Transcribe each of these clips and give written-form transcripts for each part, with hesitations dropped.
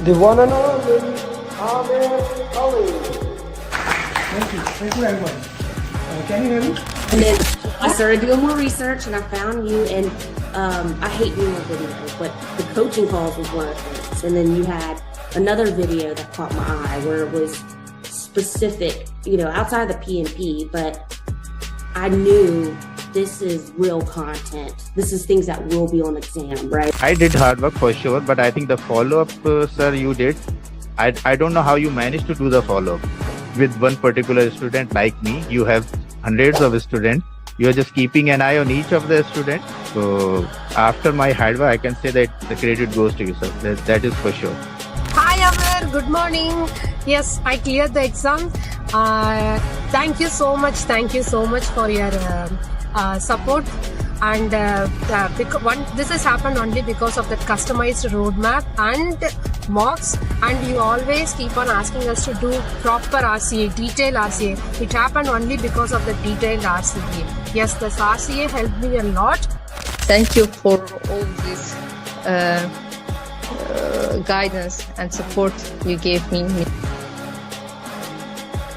The one and only Amir Ali. Thank you everyone. Can you hear me? And then I started doing more research and I found you, and I hate doing videos, but the coaching calls was one of the things. And then you had another video that caught my eye where it was specific, outside the PMP, but I knew this is real content. This is things that will be on exam, right? I did hard work for sure, but I think the follow-up, sir, you did. I don't know how you managed to do the follow-up with one particular student like me. You have hundreds of students. You are just keeping an eye on each of the students. So after my hard work, I can say that the credit goes to you, sir. That is for sure. Hi Amir, good morning. Yes, I cleared the exam. Thank you so much. Thank you so much for your support. And this has happened only because of that customized roadmap and mocks, and you always keep on asking us to do proper RCA, detailed RCA. It happened only because of the detailed RCA. Yes, this RCA helped me a lot. Thank you for all this guidance and support you gave me,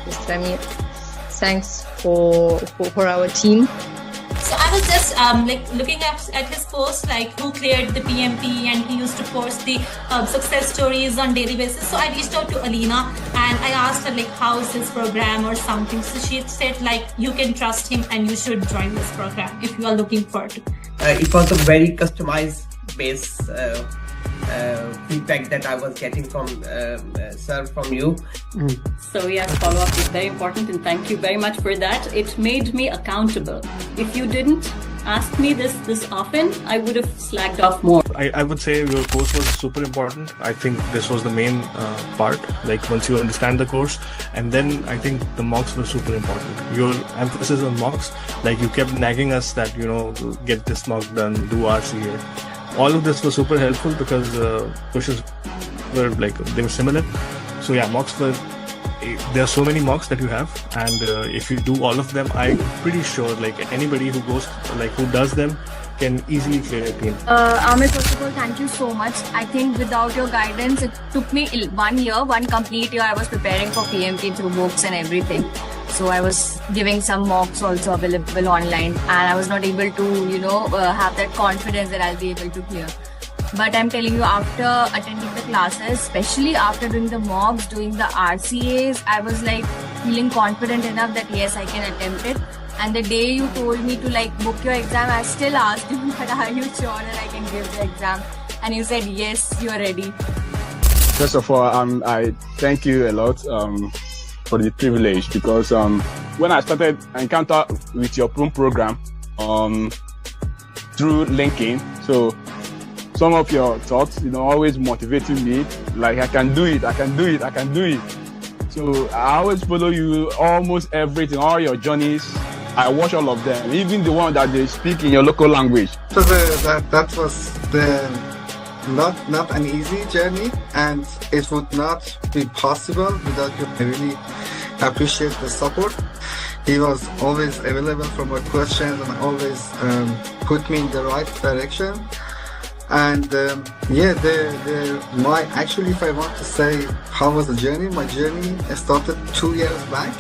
Mr. Amir. Thanks for our team. So I was just looking at his post, like who cleared the PMP, and he used to post the success stories on daily basis. So I reached out to Alina and I asked her like, how is his program or something. So she said like, you can trust him and you should join this program if you are looking for it. It was a very customized base feedback that I was getting from sir, from you. So yes, follow-up is very important, and thank you very much for that. It made me accountable. If you didn't ask me this often, I would have slacked off more. I would say your course was super important. I think this was the main part, like once you understand the course, and then I think the mocks were super important. Your emphasis on mocks, like you kept nagging us that, get this mock done, do RCA. All of this was super helpful because questions were they were similar. So yeah, mocks were, there are so many mocks that you have, and if you do all of them, I'm pretty sure anybody who does them can easily clear a PMP. Amir, first of all, thank you so much. I think without your guidance, it took me 1 year, one complete year. I was preparing for PMP through books and everything. So I was giving some mocks also available online, and I was not able to, have that confidence that I'll be able to clear. But I'm telling you, after attending the classes, especially after doing the mocks, doing the RCAs, I was feeling confident enough that yes, I can attempt it. And the day you told me to book your exam, I still asked you, but are you sure that I can give the exam? And you said, yes, you're ready. First of all, I thank you a lot for the privilege, because when I started encounter with your program through LinkedIn, so some of your thoughts, always motivating me, I can do it, I can do it, I can do it. So I always follow you, almost everything, all your journeys. I watch all of them, even the one that they speak in your local language. So that was not an easy journey, and it would not be possible without you. I really appreciate the support. He was always available for my questions and always put me in the right direction. And actually, if I want to say how was the journey, my journey started 2 years back.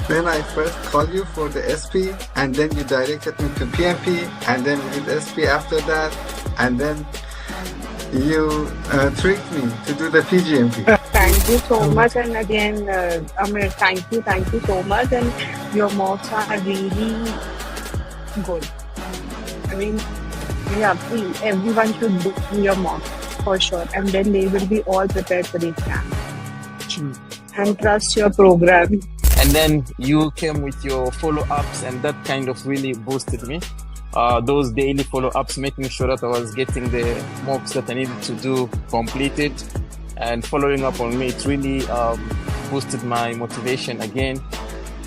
When I first called you for the SP, and then you directed me to PMP, and then we did SP after that, and then you tricked me to do the PGMP. Thank you so much, and again, Amir, thank you so much, and your mocks are really good. I mean, everyone should do your mock for sure, and then they will be all prepared for the exam. And trust your program. And then you came with your follow-ups, and that kind of really boosted me. Those daily follow-ups, making sure that I was getting the mocks that I needed to do completed, and following up on me, it really boosted my motivation again.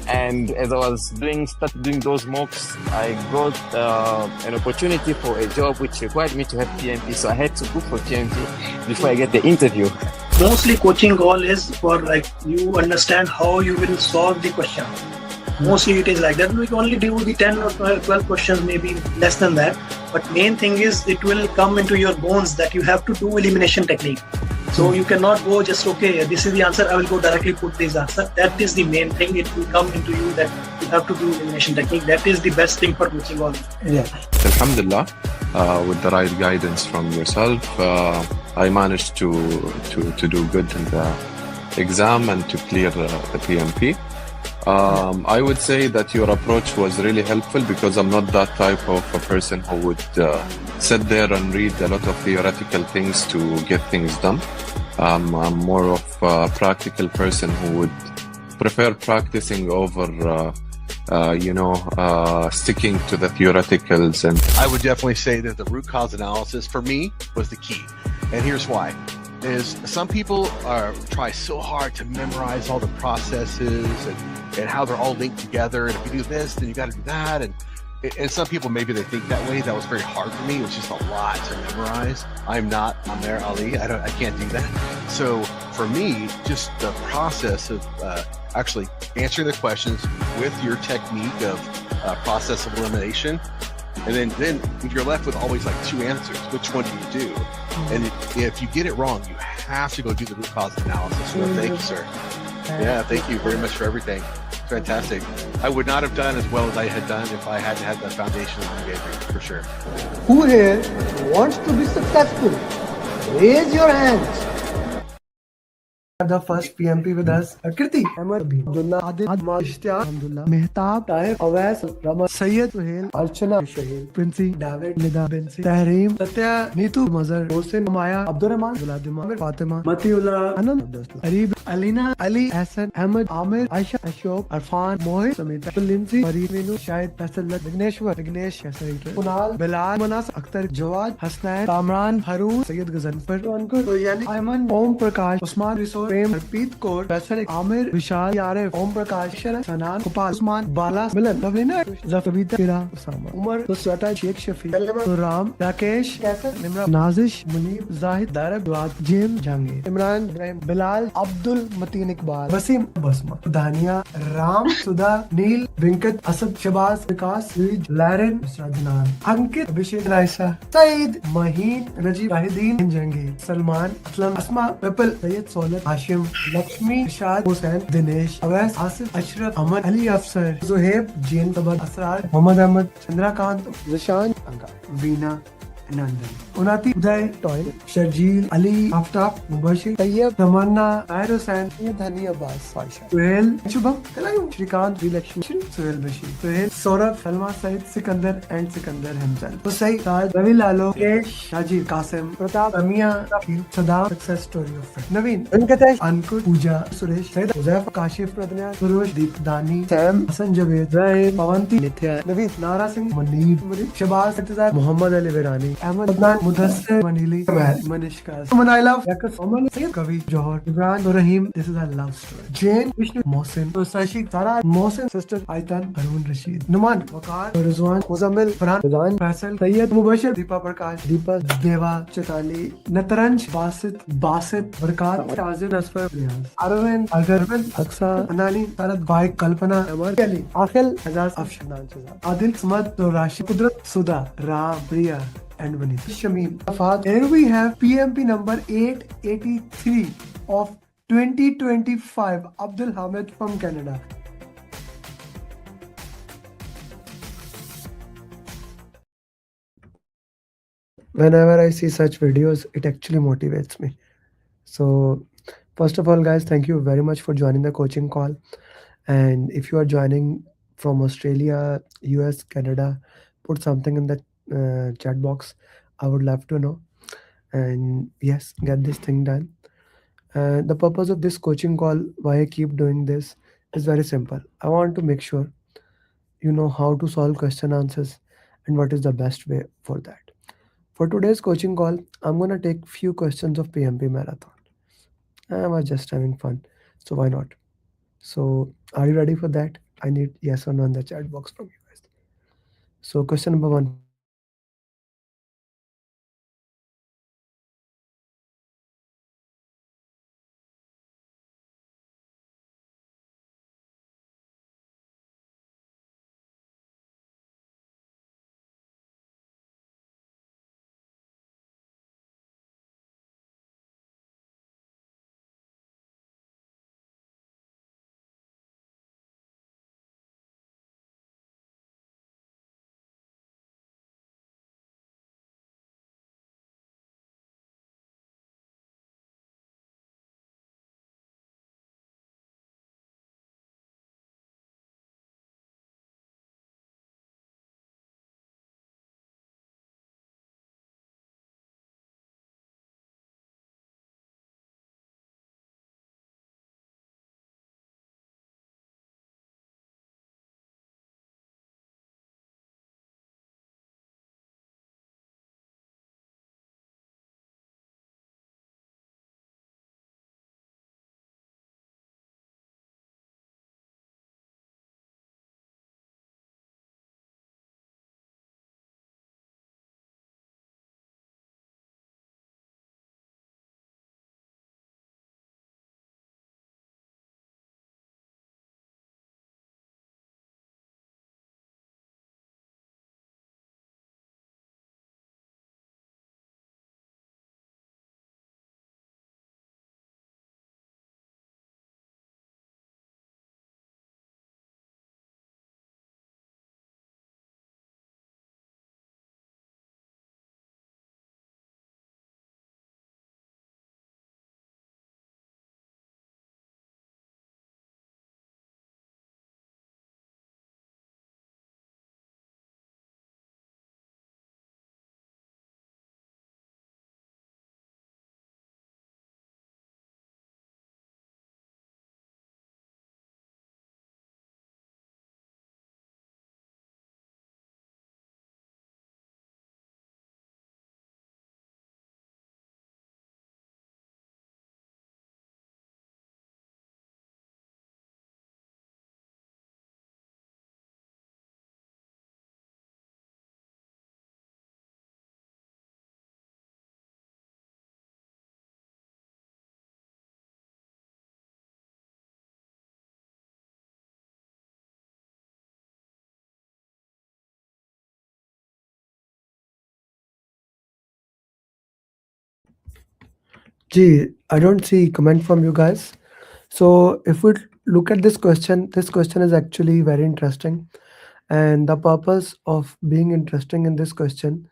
And as I was started doing those mocks, I got an opportunity for a job which required me to have PMP, so I had to book for PMP before I get the interview. Mostly coaching goal is for you understand how you will solve the question. Mostly it is like that. We can only do the 10 or 12 questions, maybe less than that. But main thing is it will come into your bones that you have to do elimination technique. So you cannot go just, okay, this is the answer, I will go directly put this answer. That is the main thing. It will come into you that you have to do elimination technique. That is the best thing for coaching all. Yeah. Alhamdulillah, with the right guidance from yourself, I managed to do good in the exam and to clear the PMP. I would say that your approach was really helpful because I'm not that type of a person who would sit there and read a lot of theoretical things to get things done. I'm more of a practical person who would prefer practicing over sticking to the theoreticals. And I would definitely say that the root cause analysis for me was the key. And here's why. Is some people try so hard to memorize all the processes and how they're all linked together. And if you do this, then you got to do that. And some people, maybe they think that way. That was very hard for me. It was just a lot to memorize. I'm not Amer Ali. I can't do that. So for me, just the process of actually answering the questions with your technique of process of elimination. And then if you're left with always like two answers, which one do you do? And if you get it wrong, you have to go do the root cause analysis. So thank you, sir. Yeah, thank you very much for everything. Fantastic. I would not have done as well as I had done if I hadn't had the foundation that you gave me, for sure. Who here wants to be successful? Raise your hands. The first PMP with us, Kirti, Ahmed, Abdullah, Adil, Ahmad, Ishtiyaq, Alhamdulillah, Mehtab, Tahir, Awais, Rama, Sayyid, Suhail, Archana, Shahil, Princy, David, Nida, Binsi, Tahreem, Satya, Neetu, Mazhar, Hossein, Maya, Abdurrahman, Zuladima, Fatima, Matiullah, Anand, Arib, Alina, Ali, Hassan, Ahmed, Amir, Aisha, Ashok, Arfan, Mohit, Samita, Lindsay, Farid, Minu, Shahid, Faisal, Vigneshwar, Vignesh, Kunal, Bilal, Manas, Akhtar, Jawad, Hasnain, Kamran, Harun, Sayyid Ghazanfar, Ankur, Yani, Ayman, Om Prakash, Usman, Risor, Prem, Harpreet Kaur, Faisal, Amir, Vishal, Yaref, Om Prakash, Sharan, Sanan, Gopal, Usman, Bala, Milan, Lavlina, Zafavita, Kira, Usama, Umar, Sweta, Sheikh Shafi, Ram, Rakesh, Kaisar, Nimra, Nazish, Munib, Zahid, Darab, Duat, Jim, Jahangir, Imran, Ibrahim, Bilal, Abdul, Mateen Iqbal, Wasim, Basma, Dania, Ram, Sudha, Neil, Vinkat, Asad, Shabaz, Vikas, Luij, Laren, Sajnan, Ankit, Abhishek, Raisa, Saeed, Maheen, Rajiv, Wahideen, Jahangir, Salman, Aslam, Asma, Pepple, Sayyid, Solat, Hashim, Lakshmi, Rashad, Hussain, Dinesh, Awais, Asif, Ashraf, Aman, Ali Afsar, Zuhaib, Jain, Sabad, Asrar, Muhammad Ahmad, Chandrakant, Zishan, Anga, Veena, Nandan, Unati, Uday, Toil, Sharjeel, Ali, Aftab, Mubashir, Tayyab, Tamanna, Tahir Hussain, Dhani Abbas, Faisha, Suhail, Shubham, Kalayum, Shrikant, Vilakshmi, Suhail Bashir, Suhail, Saurabh, Salma, Said, Sikandar, and Sikandar himself. Hussain, Raj, Ravi Lalo, Kesh, Rajiv, Qasim, Pratap, Amia, Sadam, success story of friend. Naveen, Venkatesh, Ankur, Pooja, Suresh, Said, Uzaif, Kashif, Pradnya, Surosh, Deep, Dani, Sam, Hasan Javed, Zaid, Pavanti, Nithya, Naveen, Nara Singh, Manib, Shabaz, Satizar, Muhammad Ali Virani, Ahmed Adnan, Mudassir, Manili, Manishka, Manaila, Yakas, Oman, Sayyid, Kavi, Johar, Ibran, Rahim. This is a love story. Jane, Vishnu, Mohsin, Sashi, Sara, Mohsin, sister, Aitan, Harun Rashid, Numan, Wakar, Rizwan, Muzammil, Farhan, Rizwan, Faisal, Sayyid, Mubashir, Deepa Prakash, Deepa, Deva, Chitali, Nataranj, Basit, Barkat, Shazin, Asfar, Riyaz, Arvind, Agarwin, Aksa, Anani, Sarad, Vaik, Kalpana, Amar, Ali, Akhil, Azaz, Afshanan, Adil, Samad, Rashi, Kudrat, Sudha, Ram, Priya, and Vanith. Shamim. Here we have PMP number 883 of 2025, Abdul Hamid from Canada. Whenever I see such videos, it actually motivates me. So, first of all, guys, thank you very much for joining the coaching call. And if you are joining from Australia, US, Canada, put something in the chat box. I would love to know. And yes, get this thing done. The purpose of this coaching call, why I keep doing this, is very simple. I want to make sure you know how to solve question answers and what is the best way for that. For today's coaching call, I'm gonna take few questions of PMP marathon. I was just having fun, so why not? So, are you ready for that? I need yes or no in the chat box from you guys. So, question number one. Gee, I don't see comment from you guys. So if we look at this question is actually very interesting. And the purpose of being interesting in this question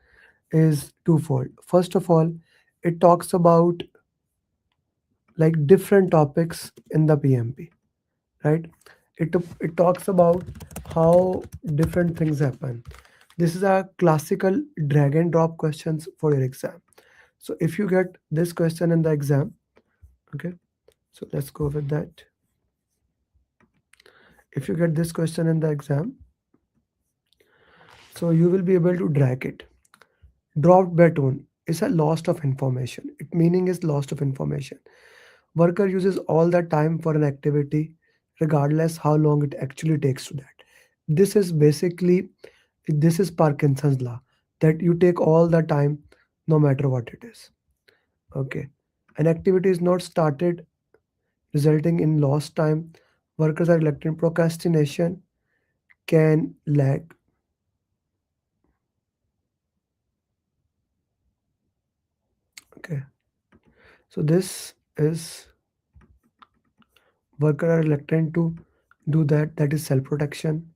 is twofold. First of all, it talks about like different topics in the PMP, right? It talks about how different things happen. This is a classical drag and drop questions for your exam. So if you get this question in the exam, okay, so let's go with that. If you get this question in the exam, so you will be able to drag it. Dropped by tone is a loss of information. It meaning is loss of information. Worker uses all the time for an activity, regardless how long it actually takes to that. This is basically this is Parkinson's law that you take all the time, no matter what it is. Okay, an activity is not started, resulting in lost time. Workers are electing procrastination can lag. Okay, so this is worker are reluctant to do that. That is self protection.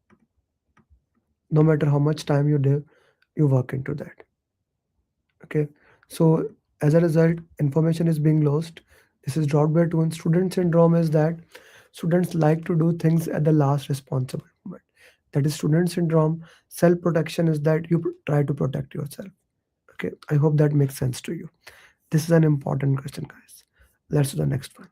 No matter how much time you do, you work into that. Okay, so as a result, information is being lost. This is dropped by tone. Student syndrome is that students like to do things at the last responsible moment. That is student syndrome. Self protection is that you try to protect yourself. Okay, I hope that makes sense to you. This is an important question, guys. Let's do the next one.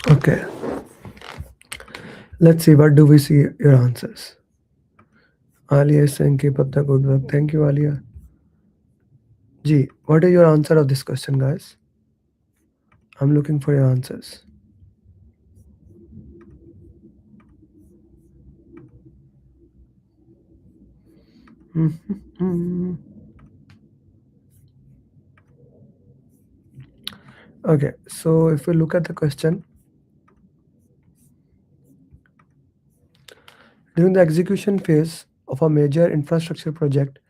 Okay, let's see what do we see your answers. Alia is saying keep up the good work. Thank you, Alia. G, what is your answer of this question, guys? I'm looking for your answers. Okay, so if we look at the question, during the execution phase of a major infrastructure project,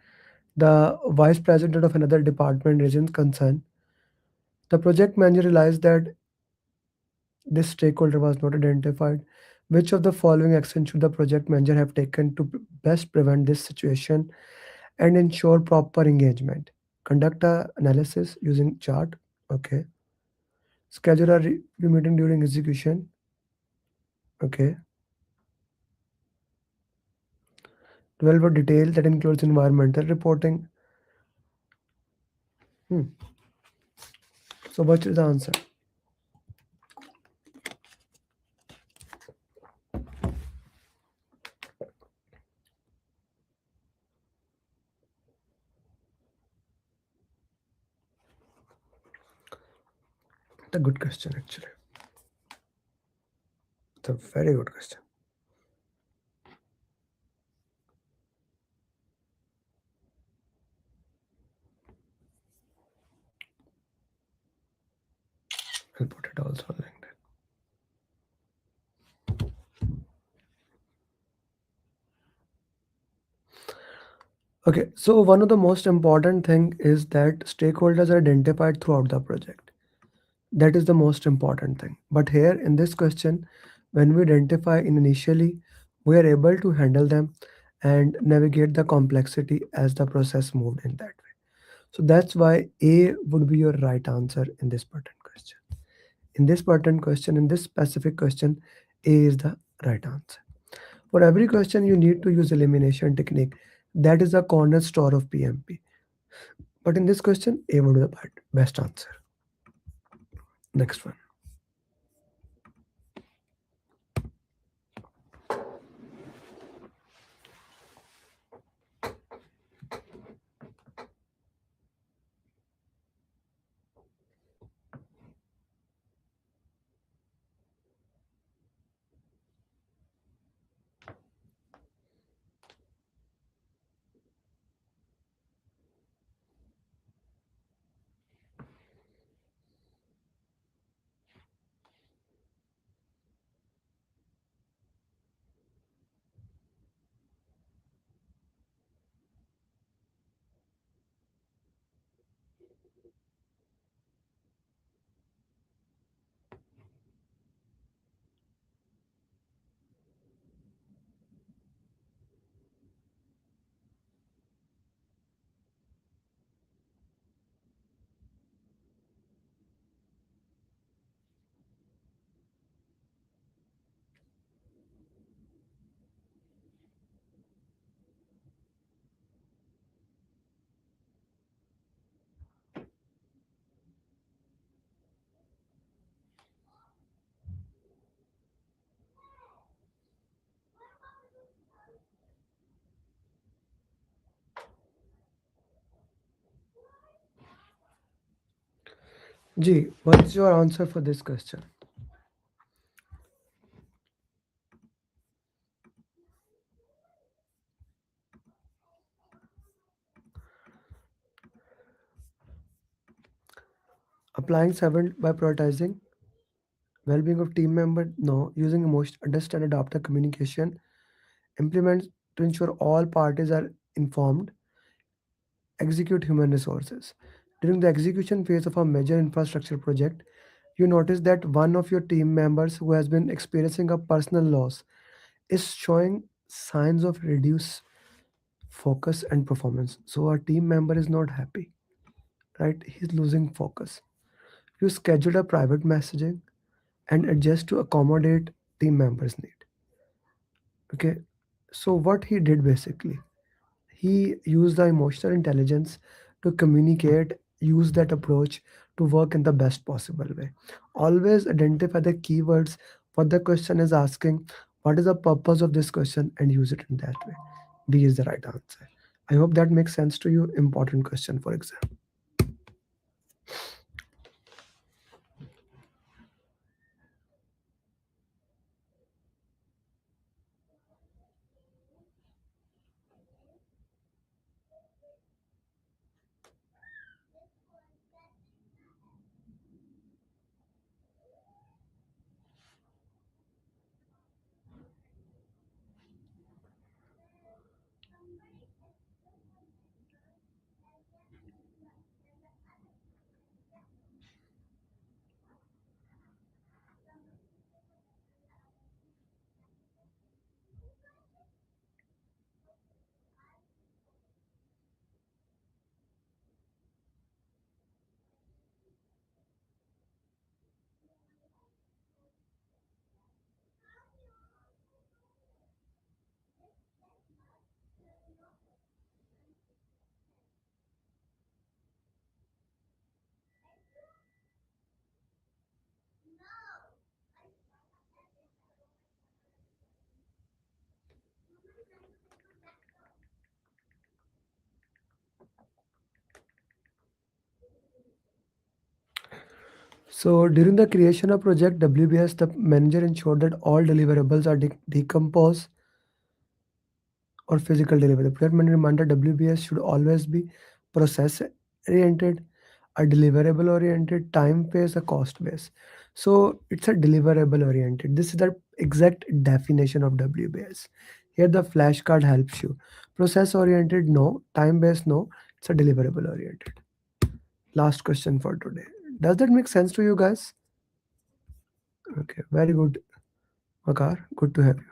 the vice president of another department raised concern. The project manager realized that this stakeholder was not identified. Which of the following actions should the project manager have taken to best prevent this situation and ensure proper engagement? Conduct a analysis using chart. Okay. Schedule a review meeting during execution. Okay. Develop a detail that includes environmental reporting. Hmm. So what is the answer? It's a good question actually. It's a very good question. I'll put it also on LinkedIn. Okay, so one of the most important thing is that stakeholders are identified throughout the project. That is the most important thing. But here in this question, when we identify initially, we are able to handle them and navigate the complexity as the process moved in that way. So that's why A would be your right answer in this pertinent question. In this pertinent question, in this specific question, A is the right answer. For every question, you need to use elimination technique. That is the cornerstone of PMP. But in this question, A would be the best answer. Next one. G, what's your answer for this question? Applying 7 by prioritizing well-being of team member? No. Using emotion, understand, adapt the communication. Implement to ensure all parties are informed. Execute human resources. During the execution phase of a major infrastructure project, you notice that one of your team members who has been experiencing a personal loss is showing signs of reduced focus and performance. So our team member is not happy, right? He's losing focus. You schedule a private messaging and adjust to accommodate team members' need. Okay. So what he did basically, he used the emotional intelligence to communicate, use that approach to work in the best possible way. Always identify the keywords, what the question is asking, what is the purpose of this question, and use it in that way. B is the right answer. I hope that makes sense to you. Important question for exam. So during the creation of project WBS, the manager ensured that all deliverables are decomposed or physical delivery. The project manager reminder WBS should always be process oriented, a deliverable oriented, time based, a cost based. So it's a deliverable oriented. This is the exact definition of WBS. Here the flashcard helps you. Process oriented, no. Time based, no. It's a deliverable oriented. Last question for today. Does that make sense to you guys? Okay, very good. Makar, good to have you.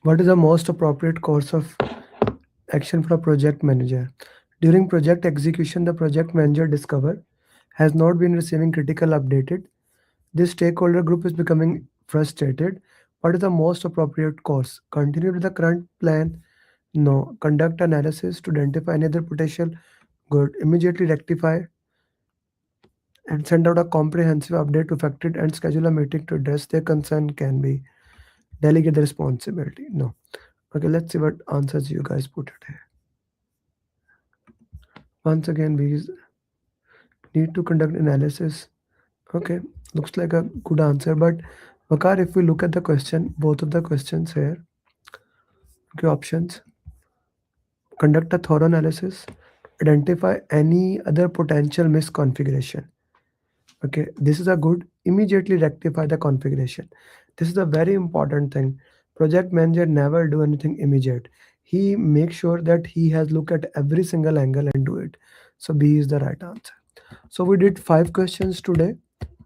What is the most appropriate course of action for a project manager? During project execution, the project manager discover has not been receiving critical updated. This stakeholder group is becoming frustrated. What is the most appropriate course? Continue with the current plan? No. Conduct analysis to identify any other potential good. Immediately rectify and send out a comprehensive update to affected and schedule a meeting to address their concern. Can be delegate the responsibility. No. Okay, let's see what answers you guys put it here. Once again, we need to conduct analysis. Okay, looks like a good answer. But Vakar, if we look at the question, both of the questions here, okay, options, conduct a thorough analysis, identify any other potential misconfiguration. Okay, this is a good, immediately rectify the configuration. This is a very important thing. Project manager never do anything immediate. He makes sure that he has look at every single angle and do it. So B is the right answer. So we did 5 questions today.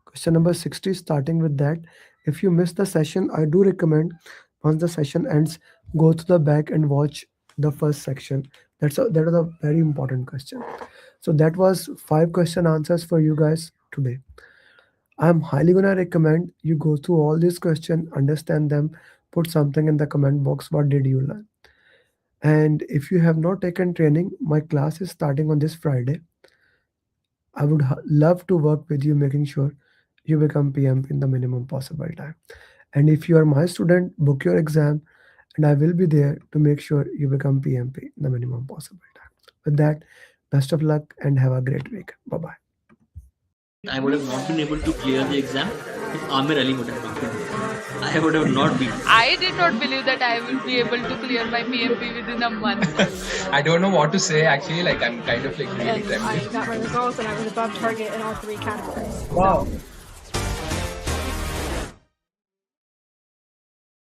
Question number 60, starting with that. If you missed the session, I do recommend once the session ends, go to the back and watch the first section. That is a very important question. So that was 5 question answers for you guys today. I'm highly gonna recommend you go through all these questions, understand them, put something in the comment box. What did you learn? And if you have not taken training, my class is starting on this Friday. I would love to work with you, making sure you become PMP in the minimum possible time. And if you are my student, book your exam, and I will be there to make sure you become PMP in the minimum possible time. With that, Best of luck and have a great week. Bye-bye. I would have not been able to clear the exam if Amir Ali would have not been there. I would have not been. I did not believe that I will be able to clear my PMP within a month. I don't know what to say actually. Like I'm kind of like really I got my results and I was above target in all 3 categories. Wow.